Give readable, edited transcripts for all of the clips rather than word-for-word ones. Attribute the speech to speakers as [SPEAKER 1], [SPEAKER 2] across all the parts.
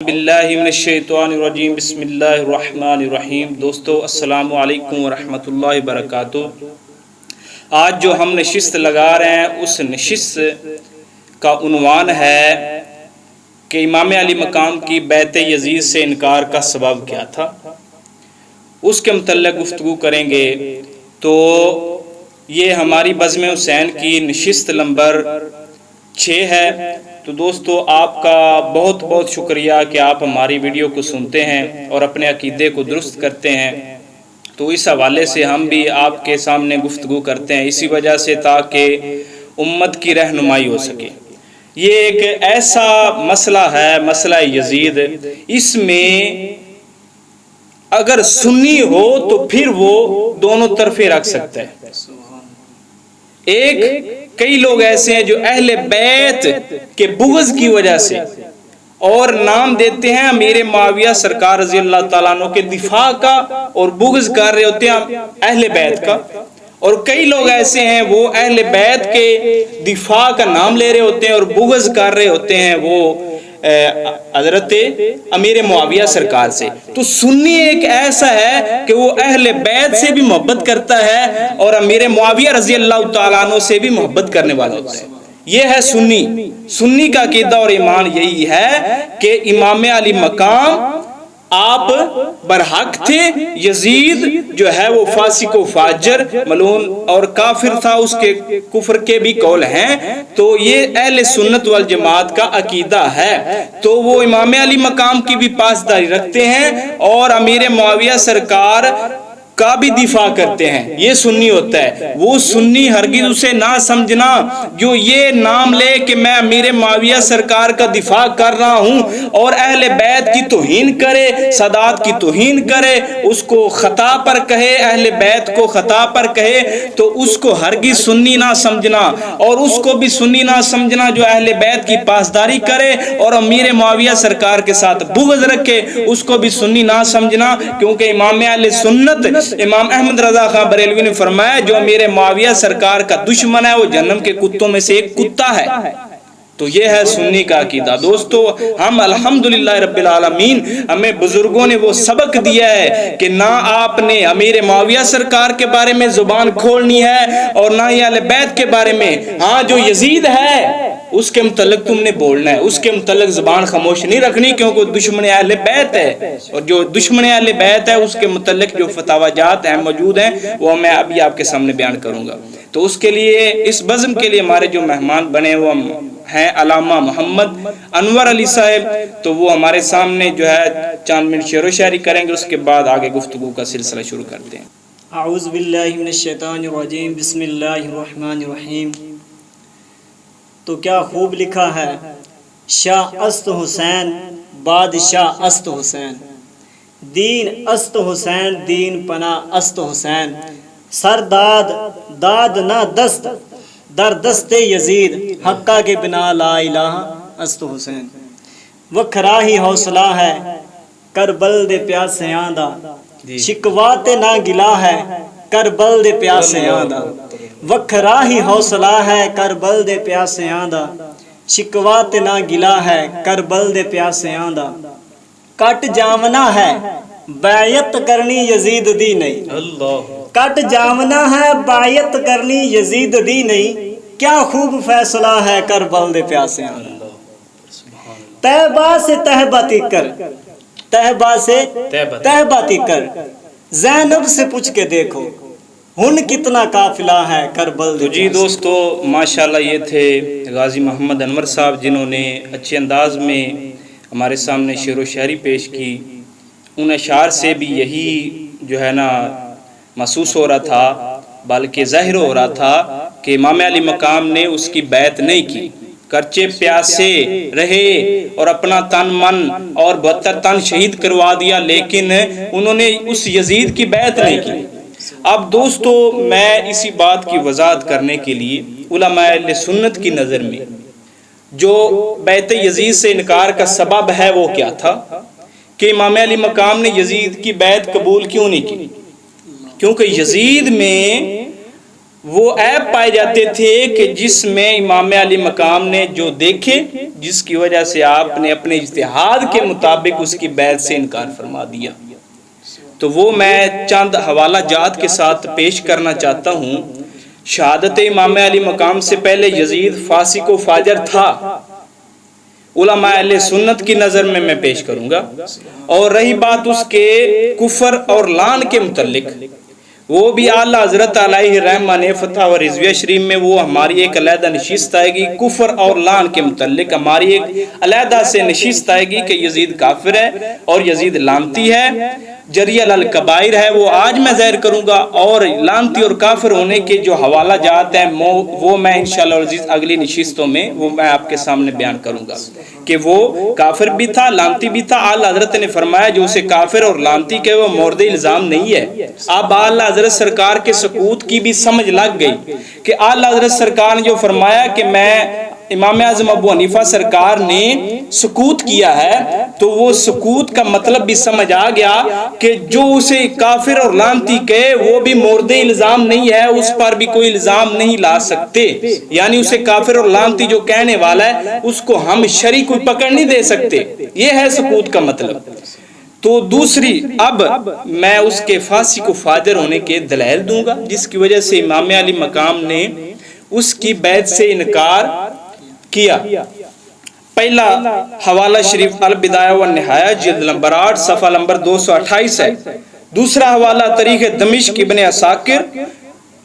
[SPEAKER 1] باللہ من الشیطان الرجیم بسم اللہ الرحمن الرحیم۔ دوستو السلام علیکم ورحمۃ اللہ وبرکاتہ۔ آج جو ہم نشست لگا رہے ہیں اس نشست کا عنوان ہے کہ امام علی مقام کی بیعت یزید سے انکار کا سبب کیا تھا، اس کے متعلق گفتگو کریں گے۔ تو یہ ہماری بزم حسین کی نشست نمبر 6 ہے۔ تو دوستو آپ کا بہت بہت شکریہ کہ آپ ہماری ویڈیو کو سنتے ہیں اور اپنے عقیدے کو درست کرتے ہیں۔ تو اس حوالے سے ہم بھی آپ کے سامنے گفتگو کرتے ہیں، اسی وجہ سے تاکہ امت کی رہنمائی ہو سکے۔ یہ ایک ایسا مسئلہ ہے، مسئلہ یزید، اس میں اگر سنی ہو تو پھر وہ دونوں طرفیں رکھ سکتا ہے۔ کئی لوگ ایسے ہیں جو اہل بیت کے بغض کی وجہ سے اور نام دیتے ہیں امیر معاویہ سرکار رضی اللہ تعالیٰ عنہ کے دفاع کا اور بغض کر رہے ہوتے ہیں اہل بیت کا، اور کئی لوگ ایسے ہیں وہ اہل بیت کے دفاع کا نام لے رہے ہوتے ہیں اور بغض کر رہے ہوتے ہیں وہ حضرت امیر معاویہ سرکار سے۔ تو سنی ایک ایسا ہے کہ وہ اہل بیت سے بھی محبت کرتا ہے اور امیر معاویہ رضی اللہ تعالیٰ عنہ سے بھی محبت کرنے والا ہوتا ہے۔ یہ ہے سنی۔ سنی کا عقیدہ اور ایمان یہی ہے کہ امام علی مقام آپ برحق تھے، یزید جو ہے وہ فاسق و فاجر ملعون اور کافر تھا، اس کے کفر کے بھی قول ہیں۔ تو یہ اہل سنت والجماعت کا عقیدہ ہے۔ تو وہ امام علی مقام کی بھی پاسداری رکھتے ہیں اور امیر معاویہ سرکار کا بھی دفاع کرتے ہیں۔ یہ سنی ہوتا ہے۔ وہ سنی ہرگز اسے نہ سمجھنا جو یہ نام لے کہ میں امیر معاویہ سرکار کا دفاع کر رہا ہوں اور اہل بیت کی توہین کرے، سادات کی توہین کرے، اس کو خطا پر کہے، اہل بیت کو خطا پر کہے، تو اس کو ہرگز سنی نہ سمجھنا، اور اس کو بھی سنی نہ سمجھنا جو اہل بیت کی پاسداری کرے اور امیر معاویہ سرکار کے ساتھ بغض رکھے، اس کو بھی سنی نہ سمجھنا، کیونکہ امام اہل سنت امام احمد رضا خان بریلوی نے فرمایا جو امیر معاویہ سرکار کا دشمن ہے وہ جہنم کے کتوں میں سے ایک کتا ہے۔ تو یہ ہے سنی کا عقیدہ۔ دوستو ہم الحمدللہ رب العالمین، ہمیں بزرگوں نے وہ سبق دیا ہے کہ نہ آپ نے امیر معاویہ سرکار کے بارے میں زبان کھولنی ہے اور نہ ہی اہل بیت کے بارے میں۔ ہاں جو یزید ہے اس کے متعلق تم نے بولنا ہے، اس کے متعلق زبان خاموش نہیں رکھنی، کیونکہ دشمن اہل بیت ہے، اور جو دشمن اہل بیت ہے اس کے متعلق جو فتاوی جات ہیں موجود ہیں وہ میں ابھی آپ کے سامنے بیان کروں گا۔ تو اس کے لیے اس بزم کے لیے ہمارے جو مہمان بنے وہ ہیں علامہ محمد انور علی صاحب، تو وہ ہمارے سامنے جو ہے چند منٹ شعر و شاعری کریں گے، اس کے بعد آگے گفتگو کا سلسلہ شروع کرتے ہیں۔
[SPEAKER 2] اعوذ باللہ من الشیطان الرجیم بسم اللہ الرحمن الرحیم۔ تو کیا خوب لکھا ہے، شاہ است حسین بادشاہ است حسین، دین است حسین دین پناہ است حسین، سر داد داد نہ دست در دست یزید، حقہ کے بنا لا الہ است حسین۔ وکھرا ہی حوصلہ ہے کربل دے پیاسے آندا، شکوات نہ گلا ہے کربل دے پیاسے آندا، وکھرا ہی حوصلہ ہے کربل دے پیاسے آندا، شکوات نہ گلا ہے کربل دے پیاسے آندا، کٹ جامنا ہے بیعت کرنی یزید دی نہیں، کٹ جامنا ہے بیعت کرنی یزید دی نہیں، کیا خوب فیصلہ ہے کربل دے پیاسے آندا، تہبہ سے تہبہ تکر، تہبہ سے تہبہ تکر، زینب سے پوچھ کے دیکھو ہن کتنا قافلہ ہے کربل دے۔
[SPEAKER 1] جی دوستو ماشاءاللہ یہ تھے غازی محمد انور صاحب، جنہوں نے اچھے انداز میں ہمارے سامنے شعر و شاعری پیش کی۔ ان اشعار سے بھی یہی جو ہے نا محسوس ہو رہا تھا، بلکہ ظاہر ہو رہا تھا کہ امام علی مقام نے اس کی بیعت نہیں کی، کرچے پیاسے رہے اور اپنا تن من اور 72 تن شہید کروا دیا، لیکن انہوں نے اس یزید کی بیعت نہیں کی۔ اب دوستو میں اسی بات کی وضاحت کرنے کے لیے علماء اہل سنت کی نظر میں جو بیعت یزید سے انکار کا سبب ہے وہ کیا تھا کہ امام علی مقام نے یزید کی بیعت قبول کیوں نہیں کی، کیونکہ یزید میں وہ عیب پائے جاتے تھے کہ جس میں امام علی مقام نے جو دیکھے، جس کی وجہ سے آپ نے اپنے اجتہاد کے مطابق اس کی بیعت سے انکار فرما دیا۔ تو وہ میں چند حوالہ جات کے ساتھ پیش کرنا چاہتا ہوں۔ شہادت امام علی مقام سے پہلے یزید فاسق و فاجر تھا، علماء اہل سنت کی نظر میں پیش کروں گا۔ اور رہی بات اس کے کفر اور لعن کے متعلق، وہ بھی اعلیٰ حضرت علیہ رحمہ نے فتح و رضویہ شریف میں وہ ہماری ایک علیحدہ نشست آئے گی۔ کفر اور لعن کے متعلق ہماری ایک علیحدہ سے نشست آئے گی کہ یزید کافر ہے اور یزید لعنتی ہے، جریہ الکبائر ہے، وہ آج میں ظاہر کروں گا۔ اور لعنتی اور کافر ہونے کے جو حوالہ جات ہیں وہ میں انشاءاللہ عزیز اگلی نشستوں میں وہ میں آپ کے سامنے بیان کروں گا کہ وہ کافر بھی تھا، لعنتی بھی تھا۔ اعلیٰ حضرت نے فرمایا جو اسے کافر اور لعنتی کہ وہ مورد الزام نہیں ہے۔ اب اعلیٰ حضرت سرکار کے سکوت کی بھی سمجھ لگ گئی کہ اعلیٰ حضرت سرکار نے جو فرمایا کہ میں امام اعظم ابو حنیفہ سرکار نے سکوت کیا ہے، تو وہ سکوت کا مطلب بھی سمجھ آ گیا کہ جو اسے کافر اور لعنتی کہے وہ بھی مورد الزام نہیں ہے، اس پر بھی کوئی الزام نہیں لا سکتے، یعنی اسے کافر اور لعنتی جو کہنے والا ہے اس کو ہم شرعی کوئی پکڑ نہیں دے سکتے، یہ ہے سکوت کا مطلب۔ تو دوسری، اب میں اس کے فاسق و فاجر ہونے کے دلائل دوں گا جس کی وجہ سے امام علی مقام نے اس کی بیعت سے انکار کیا۔ پہلا حوالہ شریف البدایہ والنہایہ جلد نمبر 8 صفحہ نمبر 228 ہے۔ دوسرا حوالہ تاریخ دمشق ابن عساکر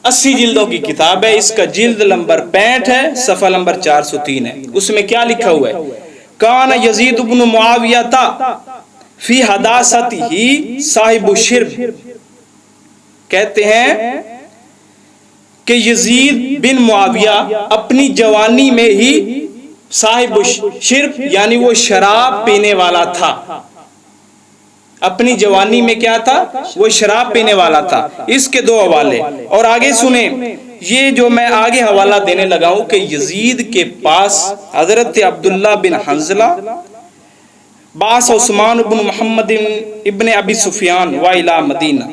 [SPEAKER 1] 80 جلدوں کی کتاب ہے، اس کا جلد نمبر 65 ہے، صفحہ نمبر 403 ہے۔ اس میں کیا لکھا ہوا ہے؟ کان یزید بن معاویہ فی حداثتہ صاحب الشرب، کہتے ہیں کہ یزید بن معاویہ اپنی جوانی میں ہی صاحب شرب یعنی وہ شراب پینے والا تھا، اپنی جوانی میں کیا تھا؟ وہ شراب پینے والا تھا۔ اس کے دو حوالے اور آگے سنیں، یہ جو میں آگے حوالہ دینے لگا ہوں کہ یزید کے پاس حضرت عبداللہ بن حنظلہ باس عثمان بن محمد ابن ابی سفیان وائلہ مدینہ،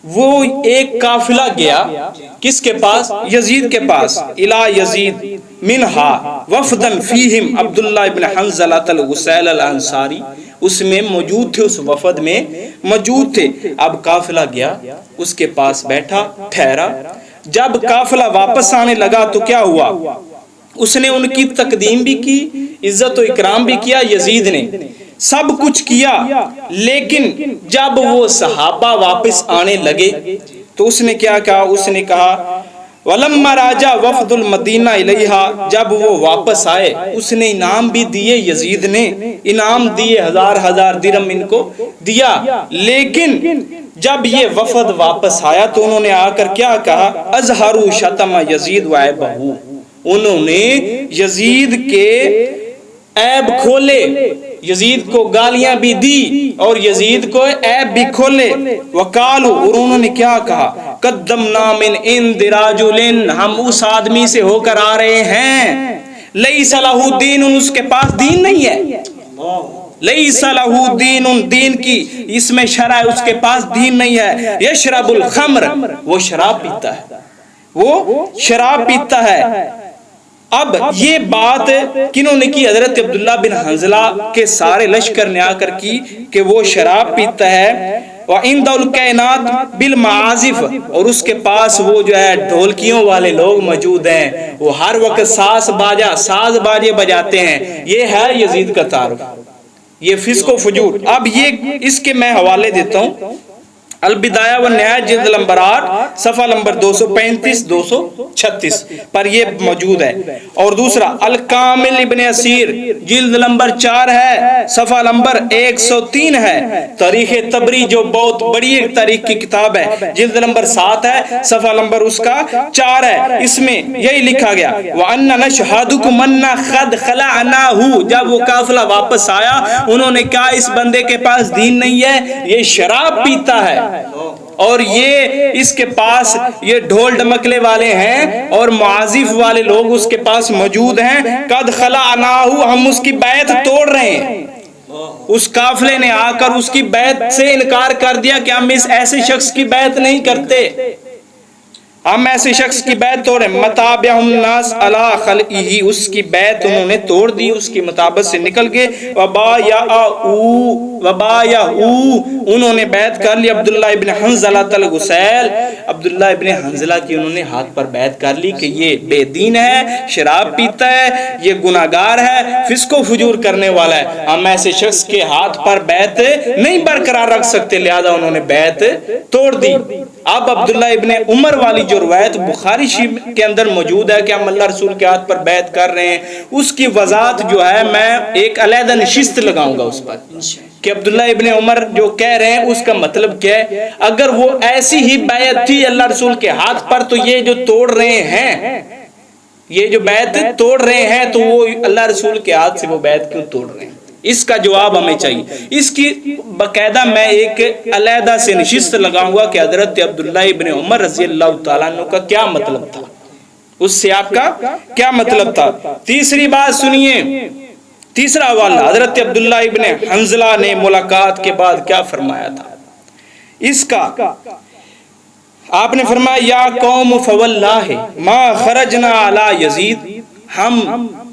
[SPEAKER 1] وہ ایک قافلہ گیا کس کے پاس؟ یزید کے پاس۔ الہ یزید منہا وفدن فیہم عبداللہ ابن حنظلہ الغسیل الانصاری، اس میں موجود تھے، اس وفد میں موجود تھے۔ اب قافلہ گیا، اس کے پاس بیٹھا ٹھہرا، جب قافلہ واپس آنے لگا تو کیا ہوا؟ اس نے ان کی تقدیم بھی کی، عزت و اکرام بھی کیا، یزید نے سب کچھ کیا، لیکن جب وہ صحابہ واپس آنے لگے تو اس نے کیا کہا؟ اس نے کہا وَلَمَّا رَاجَ وَفْدُ الْمَدِینَةِ إِلَيْهَا، جب وہ واپس آئے اس نے انعام بھی دیے، یزید نے انعام دیے، ہزار درہم ان کو دیا، لیکن جب یہ وفد واپس آیا تو انہوں نے آ کر کیا کہا؟ اظہروا شتم یزید وعیبہ، انہوں نے یزید کے عیب کھولے، یزید کو گالیاں بھی دی اور یزید کو عیب بھی کھولے۔ وقالو، اور انہوں نے کیا کہا؟ قدمنا من عند رجل، ہم اس آدمی سے ہو کر آ رہے ہیں، لیس لہ دین، اس کے پاس دین نہیں ہے، لیس لہ دین، دین کی اس میں شرع ہے، اس کے پاس دین نہیں ہے۔ یشرب الخمر، وہ شراب پیتا ہے، وہ شراب پیتا ہے۔ اب یہ بات کنہوں نے کی؟ حضرت عبداللہ بن حنظلہ کے سارے لشکر نے آ کر کی کہ وہ شراب پیتا ہے۔ وَعِنْدَ الْكَائِنَاتِ بِالْمَعَازِفِ، اور اس کے پاس وہ جو ہے ڈھولکیوں والے لوگ موجود ہیں، وہ ہر وقت ساز باجے بجاتے ہیں۔ یہ ہے یزید کا تعارف، یہ فسق و فجور۔ اب یہ اس کے میں حوالے دیتا ہوں، البدایہ والنہایہ جلد نمبر 8 صفحہ نمبر 235 236 پر یہ موجود ہے۔ اور دوسرا الکامل ابن اسیر جلد نمبر 4 ہے، صفحہ نمبر 103 ہے۔ تاریخ تبری جو بہت بڑی ایک تاریخ کی کتاب ہے، جلد نمبر 7 ہے، صفحہ نمبر اس کا 4 ہے، اس میں یہی لکھا گیا وَأَنَّ نَشْهَدُكُمْ أَنَّ قَدْ خَلَعْنَاهُ، جب وہ قافلہ واپس آیا انہوں نے کہا اس بندے کے پاس دین نہیں ہے، یہ شراب پیتا ہے اور یہ اس کے پاس یہ ڈھول ڈمکلے والے ہیں اور معازف والے لوگ اس کے پاس موجود ہیں۔ قد خلعناہ، ہم اس کی بیعت توڑ رہے ہیں۔ اس قافلے نے آ کر اس کی بیعت سے انکار کر دیا کہ ہم اس ایسے شخص کی بیعت نہیں کرتے۔ ہم ایسے شخص کی بیعت توڑے متابعہم الناس علی خلعہ، اس کی بیعت انہوں نے توڑ دی، اس کی مطابق سے نکل گئے، وبایعوا انہوں نے بیعت کر لی عبداللہ ابن حنظلہ الغسیل، عبداللہ ابن حنظلہ کی انہوں نے ہاتھ پر بیعت کر لی کہ یہ بے دین ہے، شراب پیتا ہے، یہ گناہگار ہے، فسق و فجور کرنے والا ہے، ہم ایسے شخص کے ہاتھ پر بیعت نہیں برقرار رکھ سکتے، لہذا انہوں نے بیعت توڑ دی۔ اب عبداللہ ابن عمر والی جو روایت بخاری شریف کے اندر موجود ہے کہ ہم اللہ رسول کے ہاتھ پر بیعت کر رہے ہیں، اس کی وضاحت جو ہے میں ایک علیحدہ نشست لگاؤں گا اس پر کہ عبداللہ ابن عمر جو کہہ رہے ہیں اس کا مطلب کیا ہے۔ اگر وہ ایسی ہی بیعت تھی اللہ رسول کے ہاتھ پر تو یہ جو توڑ رہے ہیں، یہ جو بیعت توڑ رہے ہیں تو وہ اللہ رسول کے ہاتھ سے وہ بیعت کیوں توڑ رہے ہیں؟ اس کا جواب ہمیں چاہیے۔ اس کی باقاعدہ میں ایک علیحدہ سے نشست لگاؤں گا کہ حضرت عبداللہ ابن عمر رضی اللہ تعالیٰ عنہ کا کیا مطلب تھا، اس سے آپ کا کیا مطلب تھا۔ تیسری بات سنیے، تیسرا حوالہ حضرت عبداللہ ابن حنظلہ نے ملاقات کے بعد کیا فرمایا تھا اس کا۔ آپ نے فرمایا یا قوم فواللہ ما خرجنا علی یزید، ہم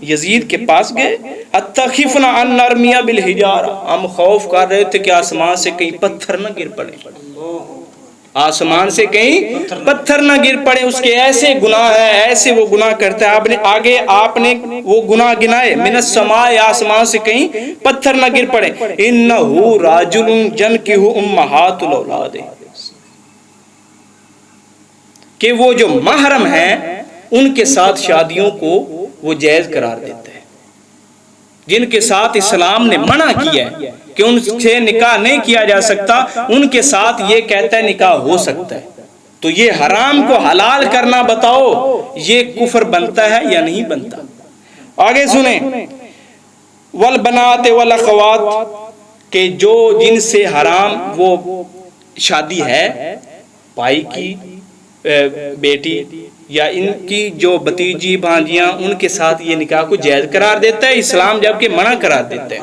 [SPEAKER 1] یزید کے پاس گئے، اتخفنا ان نرمی بالحجارہ، ہم خوف کر رہے تھے کہ آسمان سے کہیں پتھر نہ گر پڑے، آسمان سے کہیں پتھر نہ گر پڑے، اس کے ایسے گناہ ہیں، ایسے وہ گناہ کرتا ہے۔ آپ نے وہ گناہ گنائے، من السماء، آسمان سے کہیں پتھر نہ گر پڑے، انہو راجل جنکہ امہات الاولاد، کہ وہ جو محرم ہیں ان کے ساتھ شادیوں کو وہ جائز قرار دیتا ہے، جن کے ساتھ اسلام نے منع کیا ہے کہ ان سے نکاح نہیں کیا جا سکتا، ان کے ساتھ یہ کہتا ہے نکاح ہو سکتا ہے۔ تو یہ حرام کو حلال کرنا بتاؤ یہ کفر بنتا ہے یا نہیں بنتا؟ آگے سنیں، والبنات والاخوات، کہ جو جن سے حرام وہ شادی ہے، بھائی کی بیٹی یا ان کی جو بھتیجی بھانجیاں، ان کے ساتھ یہ نکاح کو جائز قرار دیتا ہے اسلام، جبکہ منع قرار دیتا ہے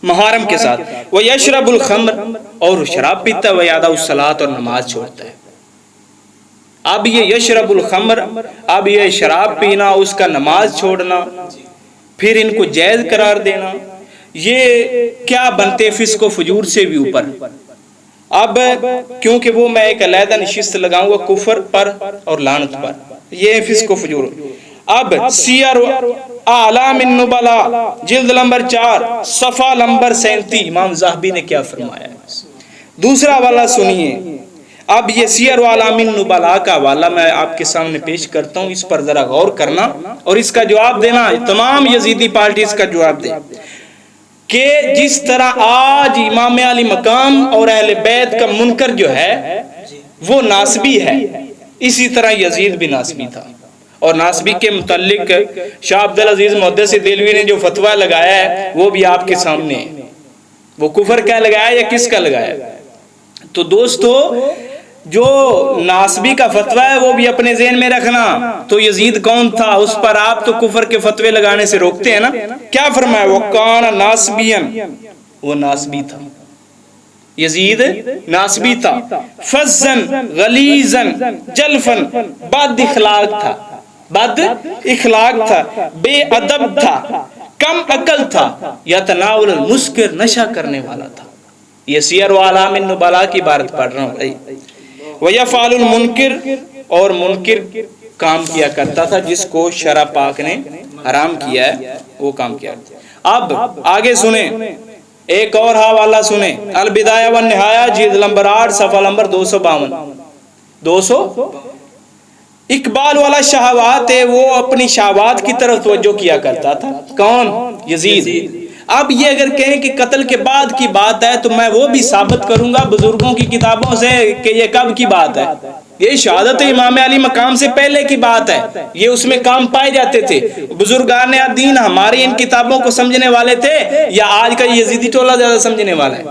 [SPEAKER 1] محرم کے ساتھ۔ وَيَشْرَبُ الْخَمْرَ، اور شراب پیتا ہے، وَيَدَعُ الصَّلَاةَ، اور نماز چھوڑتا ہے۔ اب یہ یشرب الخمر، اب یہ شراب پینا، اس کا نماز چھوڑنا، پھر ان کو جائز قرار دینا، یہ کیا بنتے فسق و فجور سے بھی اوپر۔ اب کیونکہ وہ میں ایک علیحدہ نشست لگاؤں گا کفر پر اور لعنت پر، یہ فسق و فجور۔ اب سیر اعلام النبلاء جلد نمبر 4 صفحہ نمبر 37 امام ذہبی نے کیا فرمایا ہے۔ دوسرا حوالہ سنیے۔ اب یہ سیر اعلام النبلاء کا حوالہ میں آپ کے سامنے پیش کرتا ہوں، اس پر ذرا غور کرنا اور اس کا جواب دینا، تمام یزیدی پارٹی اس کا جواب دے کہ جس طرح آج امام علی مقام اور اہل بیت کا منکر جو ہے وہ ناسبی ہے، اسی طرح یزید بھی ناسبی تھا، اور ناسبی کے متعلق شاہ عبدالعزیز محدث دہلوی نے جو فتویٰ لگایا ہے وہ بھی آپ کے سامنے ہے، وہ کفر کا لگایا یا کس کا لگایا۔ تو دوستو جو ناسبی کا فتویٰ ہے وہ بھی اپنے ذہن میں رکھنا، تو یزید کون تھا اس پر آپ تو کفر کے فتوے لگانے سے روکتے ہیں نا۔ کیا فرمایا؟ وَقَانَ نَاسْبِيًا، وہ ناسبی تھا، یزید ناسبی تھا، فَزًّا غَلِيظًا جَلْفًا، بد اخلاق تھا، بد اخلاق تھا، بے ادب تھا، کم عقل تھا، یتناول المسکر، نشہ کرنے والا تھا۔ یہ سیر و اعلام النبلاء کی عبارت پڑھ رہا ہوں۔ وَيَفْعَلُ الْمُنْكِرُ، اور منکر کام کیا کرتا تھا جس کو شرع پاک نے حرام کیا ہے، وہ کام کیا۔ اب آگے سنیں، ایک اور حوالہ سنیں، البدایہ والنہایہ جلد نمبر 8 صفحہ نمبر 252۔ اقبال والا شہوات ہے، وہ اپنی شہوات کی طرف توجہ کیا کرتا تھا، کون؟ یزید۔ اب یہ اگر کہیں کہ قتل کے بعد کی بات ہے تو میں وہ بھی ثابت کروں گا بزرگوں کی کتابوں سے کہ یہ کب کی بات ہے، یہ شہادت امام علی مقام سے پہلے کی بات ہے، یہ اس میں کام پائے جاتے تھے۔ بزرگان دین ہماری ان کتابوں کو سمجھنے والے تھے یا آج کا یزیدی ٹولہ زیادہ سمجھنے والا ہے؟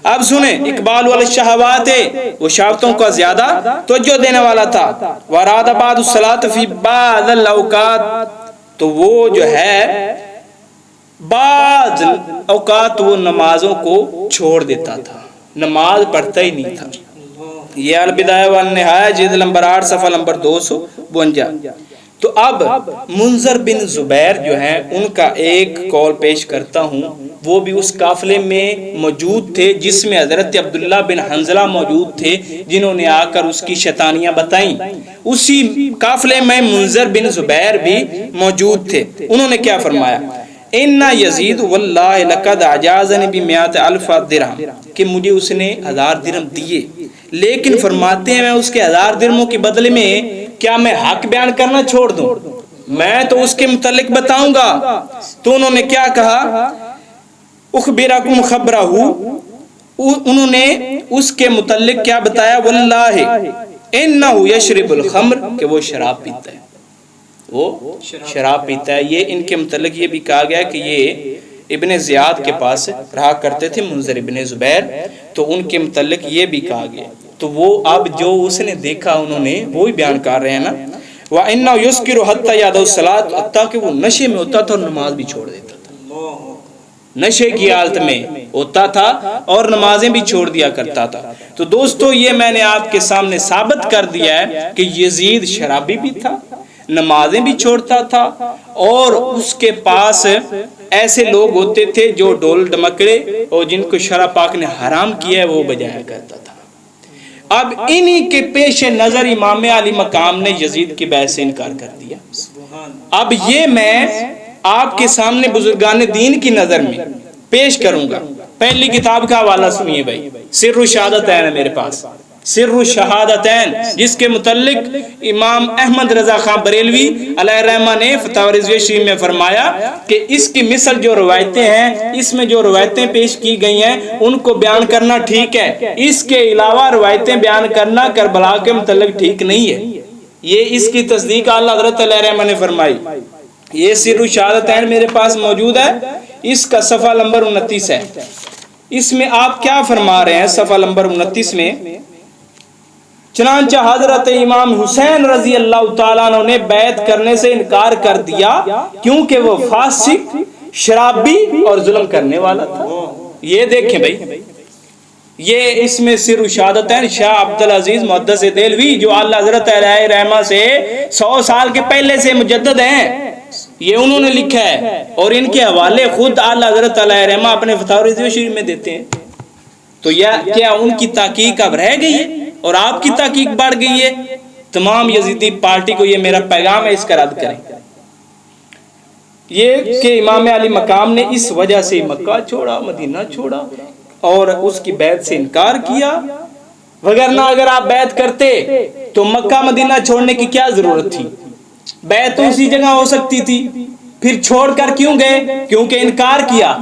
[SPEAKER 1] اب سنیں، اقبال والا شہوات ہے، وہ شہوتوں کا زیادہ توجہ دینے والا تھا۔ وَرَادَ بَعْدُ الصَّلَاةِ فِي بَعْضِ الْأَوْقَاتِ، تو وہ جو ہے بعض اوقات وہ نمازوں کو چھوڑ دیتا تھا، نماز پڑھتا ہی نہیں تھا۔ یہ البدایہ والنہایہ جلد نمبر 8 صفحہ نمبر 252۔ تو اب منذر بن زبیر جو ہیں ان کا ایک قول پیش کرتا ہوں، وہ بھی اس قافلے میں موجود تھے جس میں حضرت عبداللہ بن حنظلہ موجود تھے، جنہوں نے آ کر اس کی شیطانیاں بتائیں۔ اسی قافلے میں منذر بن زبیر بھی موجود تھے۔ انہوں نے کیا فرمایا؟ اِنَّ یزید واللہ لقد اعجازنی بمئات الف درہم، کہ مجھے اس نے 1000 درہم دیے، لیکن فرماتے ہیں میں اس کے 1000 درہموں کے بدلے میں کیا میں حق بیان کرنا چھوڑ دوں؟ میں تو اس کے متعلق بتاؤں گا۔ تو انہوں نے کیا کہا؟ اخبرکم خبرہ، انہوں نے اس کے متعلق کیا بتایا؟ واللہ انہ یشرب الخمر، کہ وہ شراب پیتا ہے، وہ شراب پیتا ہے۔ یہ ان کے متعلق یہ بھی کہا گیا کہ یہ ابن زیاد کے پاس رہا کرتے تھے، منذر ابن زبیر، تو ان کے متعلق یہ بھی کہا گیا۔ تو وہ اب جو اس نے دیکھا انہوں نے وہی بیان کر رہے ہیں نا۔ وَإِنَّهُ يُسْكِرُ حَتَّى يَدْعُ الصَّلَاةَ، حتیٰ کہ وہ نشے میں ہوتا تھا اور نماز بھی چھوڑ دیتا تھا، نشے کی حالت میں ہوتا تھا اور نمازیں بھی چھوڑ دیا کرتا تھا۔ تو دوستو یہ میں نے آپ کے سامنے ثابت کر دیا ہے کہ یزید شرابی بھی تھا، نمازیں بھی چھوڑتا تھا، اور اس کے پاس ایسے لوگ ہوتے تھے جو ڈول ڈمکڑے اور جن کو شرع پاک نے حرام کیا ہے وہ بجایا کرتا تھا۔ اب انہی کے پیش نظر امام علی مقام نے یزید کی بیعت سے انکار کر دیا۔ اب یہ میں آپ کے سامنے بزرگان دین کی نظر میں پیش کروں گا۔ پہلی کتاب کا حوالہ سنیے بھائی، سر الشہادتین ہے میرے پاس، سر الشہادتین، جس کے متعلق امام احمد رضا خان بریلوی علیہ الرحمہ نے فتاوی رضویہ شریف میں فرمایا کہ اس کی مثل جو روایتیں ہیں، اس میں جو روایتیں پیش کی گئی ہیں ان کو بیان کرنا ٹھیک ہے، اس کے علاوہ روایتیں بیان کرنا کربلا کے متعلق ٹھیک نہیں ہے۔ یہ اس کی تصدیق اعلیٰ حضرت علیہ الرحمہ نے فرمائی۔ یہ سر الشہادتین میرے پاس موجود ہے، اس کا صفحہ نمبر 29 ہے۔ اس میں آپ کیا فرما رہے ہیں؟ صفحہ نمبر 29 میں چنانچہ حضرت امام حسین رضی اللہ تعالیٰ عنہ نے بیعت کرنے سے انکار کر دیا کیونکہ وہ فاسق، شرابی اور ظلم کرنے والا تھا۔ یہ دیکھیں بھائی، یہ اس میں سر الشہادتین شاہ عبدالعزیز محدث دہلوی جو اللہ حضرت علیہ رحمہ سے 100 سال کے پہلے سے مجدد ہیں، یہ انہوں نے لکھا ہے، اور ان کے حوالے خود اللہ حضرت علیہ رحمہ اپنے فتاوی رضویہ شریف میں دیتے ہیں۔ تو کیا ان کی تحقیق اب رہ گئی ہے اور آپ کی تحقیق بڑھ گئی ہے؟ تمام یزیدی پارٹی کو یہ میرا پیغام ہے، اس کا رد کریں۔ یہ کہ امام علی مقام نے اس وجہ سے مکہ چھوڑا، مدینہ چھوڑا اور اس کی بیعت سے انکار کیا، وگرنہ اگر آپ بیعت کرتے تو مکہ مدینہ چھوڑنے کی کیا ضرورت تھی؟ بیعت تو اسی جگہ ہو سکتی تھی، پھر چھوڑ کر کیوں گئے؟ کیونکہ انکار کیا،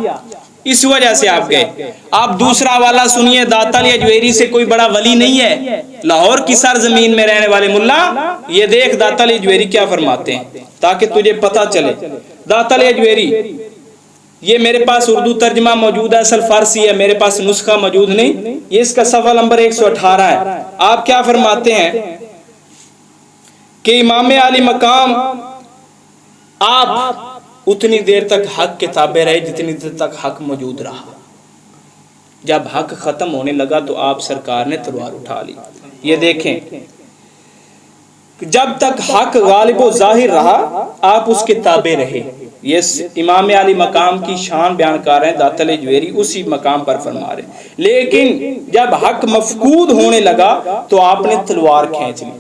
[SPEAKER 1] اس وجہ سے آپ گئے۔ آپ دوسرا حوالہ سنیے، داتا علی اجویری سے کوئی بڑا ولی نہیں ہے، لاہور کی سرزمین میں رہنے والے ملا۔ یہ دیکھ داتا علی اجویری کیا فرماتے ہیں تاکہ تجھے پتہ چلے۔ داتا علی اجویری، یہ میرے پاس اردو ترجمہ موجود ہے، اصل فارسی ہے، میرے پاس نسخہ موجود نہیں۔ یہ اس کا صفحہ نمبر 118 ہے۔ آپ کیا فرماتے ہیں کہ امام علی مقام آپ اتنی دیر تک حق کے تابع رہے جتنی دیر تک حق موجود رہا، جب حق ختم ہونے لگا تو آپ سرکار نے تلوار اٹھا لی۔ یہ دیکھیں، جب تک حق غالب و ظاہر رہا آپ اس کے تابع رہے۔ یہ امام علی مقام کی شان بیان کر رہے ہیں داتا علی اجویری، اسی مقام پر فرما رہے ہیں۔ لیکن جب حق مفقود ہونے لگا تو آپ نے تلوار کھینچ لی،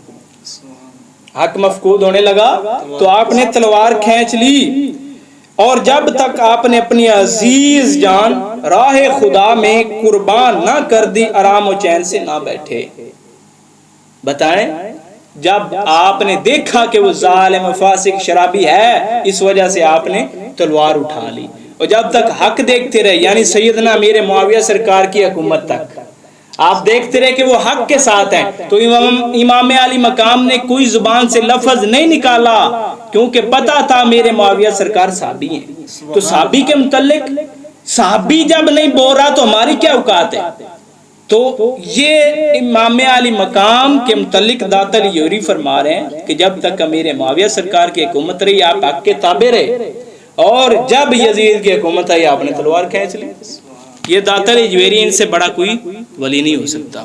[SPEAKER 1] حق مفقود ہونے لگا تو آپ نے تلوار کھینچ لی، اور جب تک آپ نے اپنی عزیز جان راہ خدا میں قربان نہ کر دی آرام و چین سے نہ بیٹھے۔ بتائیں، جب آپ نے دیکھا کہ وہ ظالم فاسق شرابی ہے، اس وجہ سے آپ نے تلوار اٹھا لی، اور جب تک حق دیکھتے رہے، یعنی سیدنا امیر معاویہ سرکار کی حکومت تک آپ دیکھتے رہے کہ وہ حق کے ساتھ ہیں، تو امام علی مقام نے کوئی زبان سے لفظ نہیں نکالا، کیونکہ پتا تھا میرے معاویہ سرکار صحابی ہیں۔ تو صحابی کے متعلق صحابی جب نہیں بول رہا تو ہماری کیا اوقات ہے؟ تو یہ امام علی مقام کے متعلق داتا علی اجویری فرما رہے ہیں کہ جب تک امیر معاویہ سرکار کی حکومت رہی آپ حق کے تابع رہے، اور جب یزید کی حکومت آئی آپ نے تلوار کھینچ لی۔ یہ داتا علی اجویری ان سے بڑا کوئی ولی نہیں ہو سکتا۔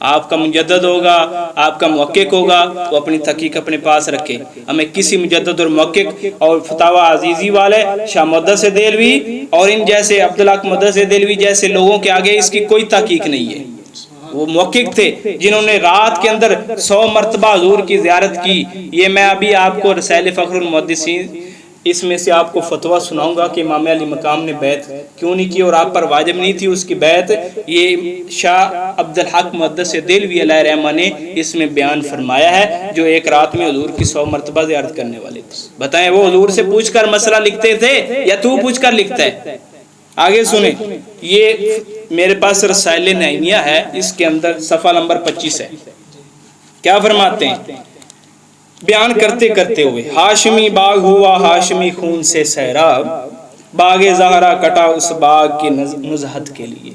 [SPEAKER 1] آپ کا مجدد ہوگا، آپ کا محقق ہوگا تو اپنی تحقیق اپنے پاس رکھے. ہمیں کسی مجدد اور محقق اور فتاوی عزیزی والے شاہ محدث دہلوی اور ان جیسے عبدالحق محدث دہلوی جیسے لوگوں کے آگے اس کی کوئی تحقیق نہیں ہے. وہ محقق تھے جنہوں نے رات کے اندر 100 مرتبہ حضور کی زیارت کی. یہ میں ابھی آپ کو رسائل فخر المحدثین اس میں سے آپ کو فتویٰ سناؤں گا کہ امام علی مقام نے بیعت کیوں نہیں کی اور آپ پر واجب نہیں تھی اس کی بیعت. یہ شاہ عبدالحق محدث دہلوی علیہ رحمہ نے اس میں بیان فرمایا ہے، جو ایک رات میں حضور کی 100 مرتبہ زیارت کرنے والے تھے. بتائیں وہ حضور سے پوچھ کر مسئلہ لکھتے تھے یا تو پوچھ کر لکھتا ہے؟ آگے سنیں، یہ میرے پاس رسائل نعیمیہ ہے، اس کے اندر صفحہ نمبر 25 ہے. کیا فرماتے ہیں بیان کرتے کرتے ہوئے؟ ہاشمی باغ ہوا ہاشمی خون سے سیراب، باغ زہرا کٹا اس باغ کی نزہت کے لیے.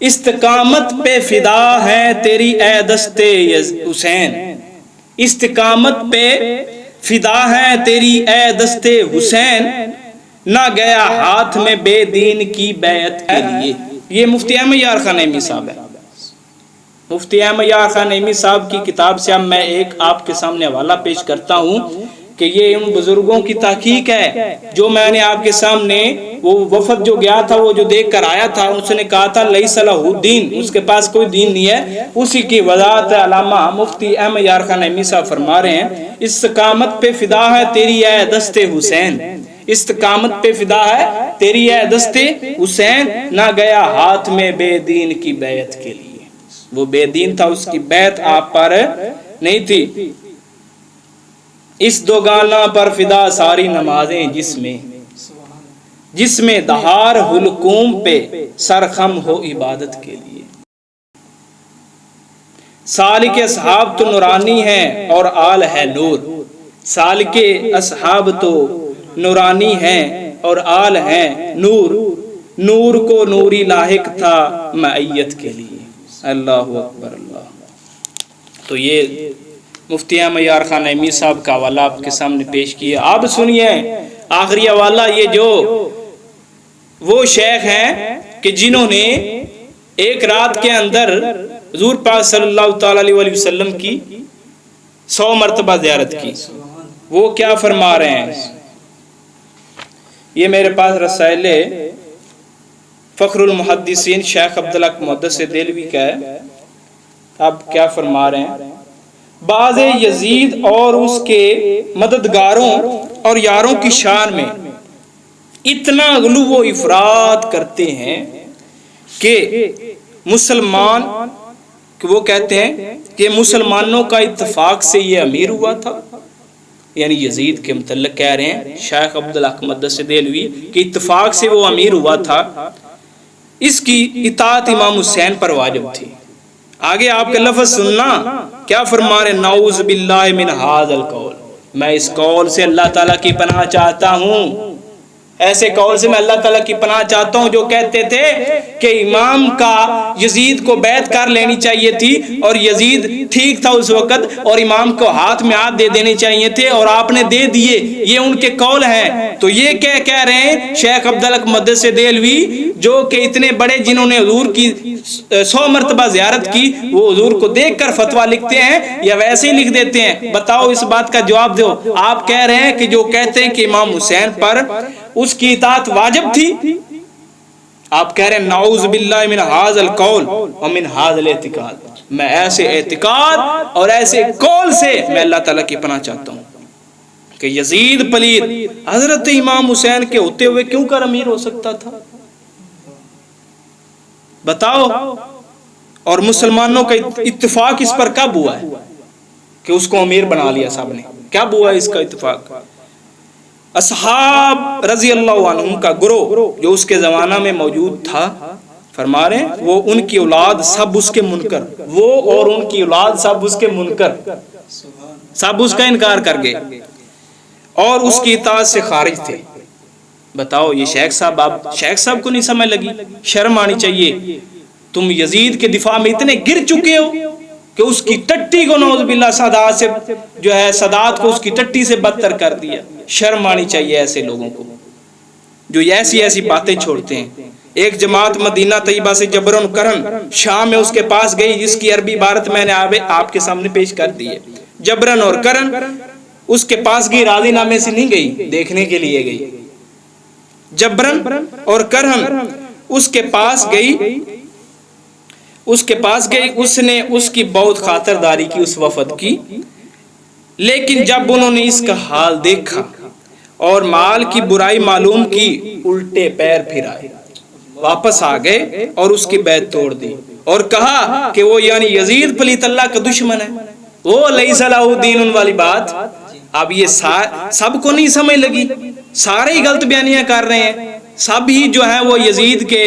[SPEAKER 1] استقامت پہ فدا ہے تیری اے دستے حسین، استقامت پہ فدا ہے تیری اے دستے حسین، نہ گیا ہاتھ میں بے دین کی بیعت کے لیے. یہ مفتی احمد یار خان نعیمی صاحب ہے. مفتی احمد یار خان نعیمی صاحب کی کتاب سے اب میں ایک آپ کے سامنے حوالہ پیش کرتا ہوں کہ یہ ان بزرگوں کی تحقیق ہے جو میں نے آپ کے سامنے، وہ وفد جو گیا تھا وہ جو دیکھ کر آیا تھا، اس نے کہا تھا لیس لہ دین، اس کے پاس کوئی دین نہیں ہے. اسی کی وضاحت علامہ مفتی احمد یار خان نعیمی صاحب فرما رہے ہیں استقامت پہ فدا ہے تیری اے دست حسین، استقامت پہ فدا ہے تیری اے دست حسین، نہ گیا ہاتھ میں بے دین کی بیعت کے لیے. وہ بے دین تھا، اس کی بیعت آپ پر نہیں تھی. اس دو گانا پر فدا ساری نمازیں جس میں دہار حلقوم پہ سرخم ہو عبادت کے لیے. سالک اصحاب تو نورانی ہیں اور آل ہے نور، سالک اصحاب تو نورانی ہیں اور آل ہیں نور، نور کو نوری لاحق تھا معیت کے لیے. اللہ اکبر اللہ. تو یہ مفتی احمد یار خان نعیمی صاحب کا حوالہ آپ کے سامنے پیش کیا. آپ سنیے آخری حوالہ، یہ جو وہ شیخ ہیں کہ جنہوں نے ایک رات کے اندر حضور پاک صلی اللہ تعالی علیہ وسلم کی 100 مرتبہ زیارت کی، وہ کیا فرما رہے ہیں؟ یہ میرے پاس رسائل فخر المحدثین شیخ عبدالحق محدث دہلوی کا ہے. آپ کیا فرما رہے ہیں؟ باز یزید اور اس کے مددگاروں اور یاروں کی شان میں اتنا غلو و افراط کرتے ہیں کہ مسلمان، کہ وہ کہتے ہیں کہ مسلمانوں کا اتفاق سے یہ امیر ہوا تھا. یعنی یزید کے متعلق کہہ رہے ہیں شیخ عبدالحق محدث دہلوی کہ اتفاق سے وہ امیر ہوا تھا، اس کی اطاعت امام حسین پر واجب تھی. آگے آپ کے لفظ سننا کیا فرما رہے؟ نعوذ باللہ من ھذا القول، میں اس قول سے اللہ تعالیٰ کی پناہ چاہتا ہوں. ایسے قول سے میں اللہ تعالیٰ کی پناہ چاہتا ہوں جو کہتے تھے کہ امام کا یزید کو بیعت کر لینی چاہیے تھی اور یزید ٹھیک تھا اس وقت اور امام کو ہاتھ میں ہاتھ دے دینے چاہیے تھے اور آپ نے دے دیے. یہ ان کے قول ہیں. تو یہ کہہ رہے ہیں شیخ عبدالحق محدث دہلوی جو کہ اتنے بڑے جنہوں نے حضور کی 100 مرتبہ زیارت کی، وہ حضور کو دیکھ کر فتویٰ لکھتے ہیں یا ویسے ہی لکھ دیتے ہیں؟ بتاؤ اس بات کا جواب دو. آپ کہہ رہے ہیں کہ جو کہتے ہیں کہ امام حسین پر اس کی اطاعت واجب تھی، آپ کہہ رہے ہیں نعوذ باللہ من ھذا القول ومن ھذا الاعتقاد، میں ایسے اعتقاد اور ایسے قول سے میں اللہ تعالیٰ کی پناہ چاہتا ہوں کہ یزید پلید حضرت امام حسین کے ہوتے ہوئے کیوں کر امیر ہو سکتا تھا؟ بتاؤ. اور مسلمانوں کا اتفاق اس پر کب ہوا ہے کہ اس کو امیر بنا لیا صاحب نے؟ کب ہوا اس کا اتفاق؟ اصحاب رضی اللہ عنہم کا گروہ جو اس کے زمانہ میں موجود تھا، فرما رہے ہیں وہ ان کی اولاد سب اس کے منکر، وہ اور ان کی اولاد سب اس کے منکر، سب اس کا انکار کر گئے اور اس کی اطاعت سے خارج تھے. بتاؤ یہ شیخ صاحب، آپ شیخ صاحب کو نہیں سمجھ لگی؟ شرم آنی چاہیے. تم یزید کے دفاع میں اتنے گر چکے ہو کہ اس کی ٹٹی کو نعوذ باللہ سادات سے جو ہے سادات کو اس کی ٹٹی سے بدتر کر دیا. شرم آنی چاہیے ایسے لوگوں کو جو ایسی ایسی باتیں چھوڑتے ہیں. ایک جماعت مدینہ طیبہ سے جبرن کرن شام میں اس کے پاس گئی، جس کی عربی عبارت میں نے آپ کے سامنے پیش کر دی ہے۔ جبرن اور کرن اس کے پاس گئی، راضی نامے سے نہیں گئی، دیکھنے کے لیے گئی۔ جبرن اور کرن اس کے پاس گئی، اس نے اس کی بہت خاطرداری کی اس وفد کی، لیکن جب انہوں نے اس کا حال دیکھا اور مال کی برائی معلوم کی، الٹے پیر پھرائے، واپس آ گئے اور اس کی بیعت توڑ دی اور کہا کہ وہ یعنی یزید پلیت اللہ کا دشمن ہے۔ وہ لیس لہ دین والی بات اب یہ سب کو نہیں سمجھ لگی، سارے ہی غلط بیانیاں کر رہے ہیں، سب ہی جو ہے وہ یزید کے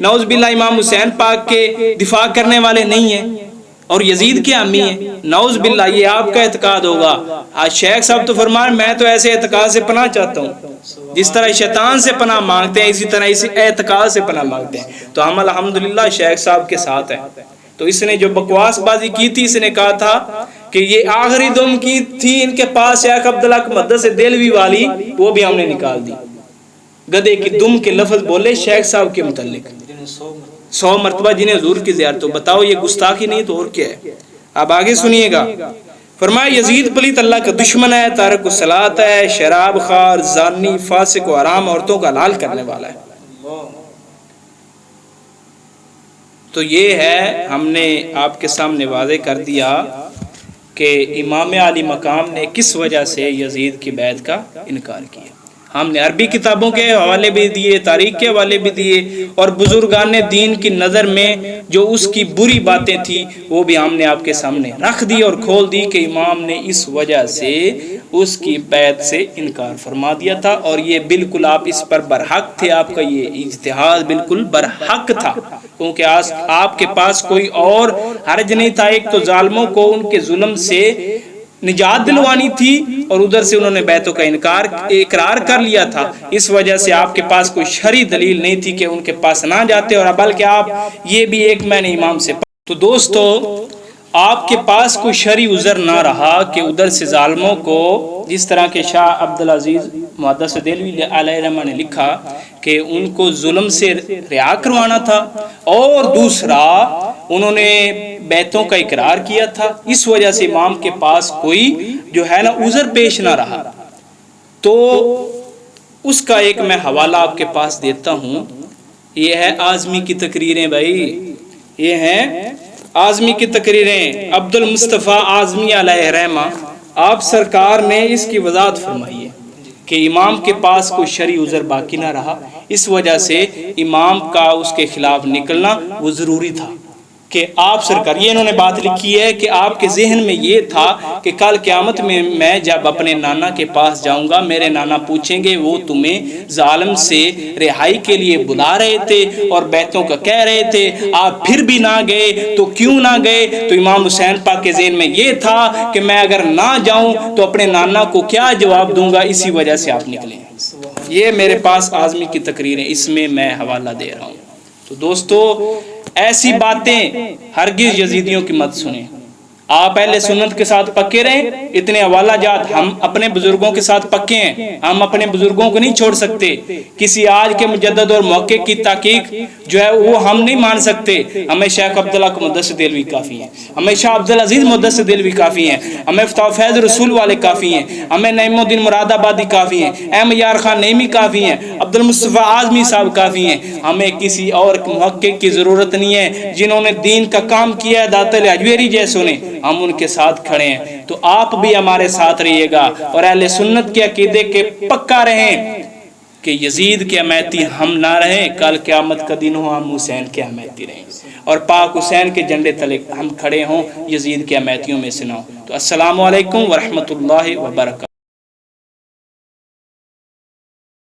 [SPEAKER 1] نعوذ باللہ امام حسین پاک کے دفاع کرنے والے نہیں ہیں، اور یزید کے امی ہیں، نعوذ باللہ یہ آپ کا اعتقاد ہوگا۔ آج شیخ صاحب تو فرمائیں میں تو ایسے اعتقاد سے پناہ چاہتا ہوں، جس طرح شیطان سے پناہ مانگتے ہیں اسی طرح اسی اعتقاد سے پناہ مانگتے ہیں، تو ہم الحمدللہ شیخ صاحب کے ساتھ ہیں۔ تو اس نے جو بکواس بازی کی تھی، اس نے کہا تھا کہ یہ آخری دم کی تھی ان کے پاس شیخ عبدالحق مدثر دہلوی والی، وہ بھی ہم نے نکال دی۔ گدے کی دم کے لفظ بولے شیخ صاحب کے متعلق 100 مرتبہ جنہیں حضور کی زیارت ہو، بتاؤ یہ گستاخی نہیں تو اور کیا ہے؟ اب آگے سنیے گا، فرمایا یزید پلیت اللہ کا دشمن ہے، تارک الصلاۃ ہے، شراب خوار، زانی، فاسق و حرام عورتوں کا حلال کرنے والا ہے۔ تو یہ ہے، ہم نے آپ کے سامنے واضح کر دیا کہ امام علی مقام نے کس وجہ سے یزید کی بیعت کا انکار کیا۔ ہم نے عربی کتابوں کے حوالے بھی دیے، تاریخ کے حوالے بھی دیے، اور بزرگان دین کی نظر میں جو اس کی بری باتیں تھی وہ بھی ہم نے آپ کے سامنے رکھ دی اور کھول دی کہ امام نے اس وجہ سے اس کی بیعت سے انکار فرما دیا تھا، اور یہ بالکل آپ اس پر برحق تھے، آپ کا یہ اجتہاد بالکل برحق تھا، کیونکہ آپ کے پاس کوئی اور حرج نہیں تھا۔ ایک تو ظالموں کو ان کے ظلم سے نجات دلوانی تھی، اور ادھر سے انہوں نے بیعتوں کا اقرار کر لیا تھا، اس وجہ سے آپ کے پاس کوئی شرعی دلیل نہیں تھی کہ ان کے پاس نہ جاتے، اور بلکہ آپ یہ بھی ایک میں نے امام سے تو دوستو آپ کے پاس کوئی شرعی عذر نہ رہا کہ ادھر سے ظالموں کو، جس طرح کے شاہ عبدالعزیز محدث دہلوی علیہ رحمہ نے لکھا کہ ان کو ظلم سے رہا کروانا تھا، اور دوسرا انہوں نے بیعتوں کا اقرار کیا تھا، اس وجہ سے امام کے پاس کوئی جو ہے نا عذر پیش نہ رہا۔ تو اس کا ایک میں حوالہ آپ کے پاس دیتا ہوں، یہ ہے اعظمی کی تقریریں، بھائی یہ ہیں اعظمی کی تقریریں، عبد المصطفیٰ اعظمی علیہ رحمہ، آپ سرکار نے اس کی وضاحت فرمائی ہے کہ امام کے پاس کوئی شرعی عذر باقی نہ رہا، اس وجہ سے امام کا اس کے خلاف نکلنا وہ ضروری تھا کہ آپ سرکار، یہ انہوں نے بات لکھی ہے کہ آپ کے ذہن میں یہ تھا کہ کل قیامت میں میں جب اپنے نانا کے پاس جاؤں گا، میرے نانا پوچھیں گے وہ تمہیں ظالم سے رہائی کے لیے بلا رہے تھے اور بیعتوں کا کہہ رہے تھے، آپ پھر بھی نہ گئے، تو کیوں نہ گئے؟ تو امام حسین پاک کے ذہن میں یہ تھا کہ میں اگر نہ جاؤں تو اپنے نانا کو کیا جواب دوں گا، اسی وجہ سے آپ نکلے۔ یہ میرے پاس اعظمی کی تقریریں، اس میں میں حوالہ دے رہا ہوں۔ تو دوستو ایسی باتیں ہرگز یزیدیوں کی مت سنیں، آپ اہل سنت کے ساتھ پکے رہیں۔ اتنے حوالہ جات ہم اپنے بزرگوں کے ساتھ پکے ہیں، ہم اپنے بزرگوں کو نہیں چھوڑ سکتے، کسی آج کے مجدد اور محقق کی تحقیق جو ہے وہ ہم نہیں مان سکتے۔ ہمیں شیخ عبدالحق مدثر دہلوی کافی ہیں، ہمیں شاہ عبدالعزیز مدثر دہلوی کافی ہیں، ہمیں فتح و فیض رسول والے کافی ہیں، ہمیں نعیم الدین مراد آبادی کافی ہیں، احمد یار خان نعیمی کافی ہیں، عبد المصطفیٰ اعظمی صاحب کافی ہیں۔ ہمیں کسی اور محقق کی ضرورت نہیں ہے، جنہوں نے دین کا کام کیا ہے داتا علی حجویری جیسوں نے، ہم ان کے ساتھ کھڑے ہیں۔ تو آپ بھی ہمارے ساتھ رہیے گا اور اہل سنت کے عقیدے کے پکا رہیں کہ یزید کے حمایتی ہم نہ رہیں، کل قیامت کا دن ہو ہم حسین کے حمایتی رہیں، اور پاک حسین کے جھنڈے تلے ہم کھڑے ہوں، یزید کے حمایتیوں میں سے نہ ہوں۔ تو السلام علیکم ورحمۃ اللہ وبرکاتہ۔